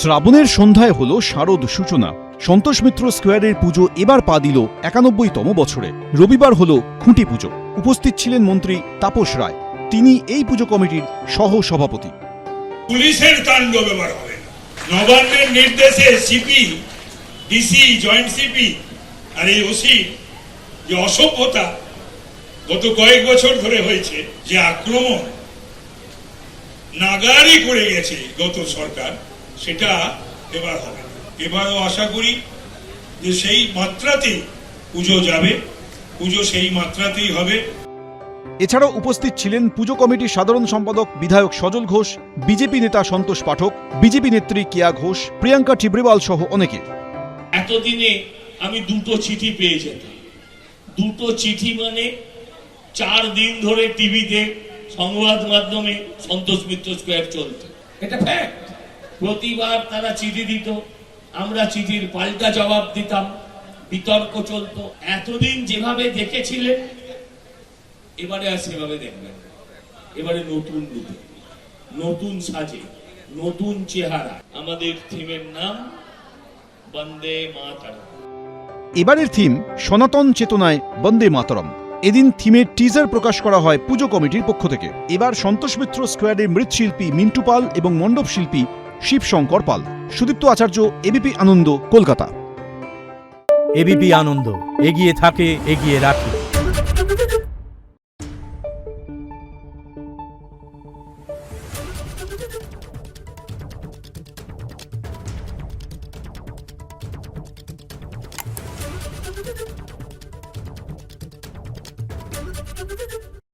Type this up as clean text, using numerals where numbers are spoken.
শ্রাবণের সন্ধ্যায় হলো শারদ সূচনা। সন্তোষ মিত্র স্কোয়ারের পুজো এবার পা দিল ৯১তম বছরে। রবিবার হলো খুঁটি পুজো। উপস্থিত ছিলেন মন্ত্রী তাপস রায়, তিনি এই পুজো কমিটির সহ সভাপতি। পুলিশের তাণ্ডব এবার হবে। নবান্নের নির্দেশে সিপি, ডিসি, জয়েন্ট সিপি আর এই ওসি যে অসভ্যতা গত কয়েক বছর ধরে হয়েছে, যে আক্রমণ নাগারি করে গেছে গত সরকার, সেটা এবার হবে। এবারও আশা করি যে সেই মাত্রাতেই পুজো যাবে, পুজো সেই মাত্রাতেই হবে। এছাড়াও উপস্থিত ছিলেন পুজো কমিটির সাধারণ সম্পাদক বিধায়ক সজল ঘোষ, বিজেপি নেতা সন্তোষ পাঠক, বিজেপি নেত্রী কিয়া ঘোষ, প্রিয়াঙ্কা টিব্রিওয়াল সহ অনেকে। এতদিনে আমি দুটো চিঠি পেয়ে যেতাম। দুটো চিঠি মানে 4 দিন ধরে টিভিতে সংবাদ মাধ্যমে সন্তোষ মিত্র স্কোয়ার চলত। এটা ফ্যাক্ট। প্রতিবার তারা চিঠি দিত, আমরা চিঠির পাল্টা জবাব দিতাম, বিতর্ক চলত। এতদিন যেভাবে দেখেছিলেন এবারে আর সেভাবে দেখবেন। এবারে নতুন রূপে, নতুন সাজে, নতুন চেহারা। আমাদের থিমের নাম বন্দে মাতরম। এবারের থিম সনাতন চেতনায় বন্দে মাতরম। এদিন থিমের টিজার প্রকাশ করা হয় পুজো কমিটির পক্ষ থেকে। এবার সন্তোষ মিত্র স্কোয়ারের মৃৎশিল্পী মিন্টু পাল এবং মণ্ডপ শিল্পী শিবশঙ্কর পাল। সুদীপ্ত আচার্য, এবিপি আনন্দ, কলকাতা। এবিপি আনন্দ, এগিয়ে থাকে, এগিয়ে রাখে।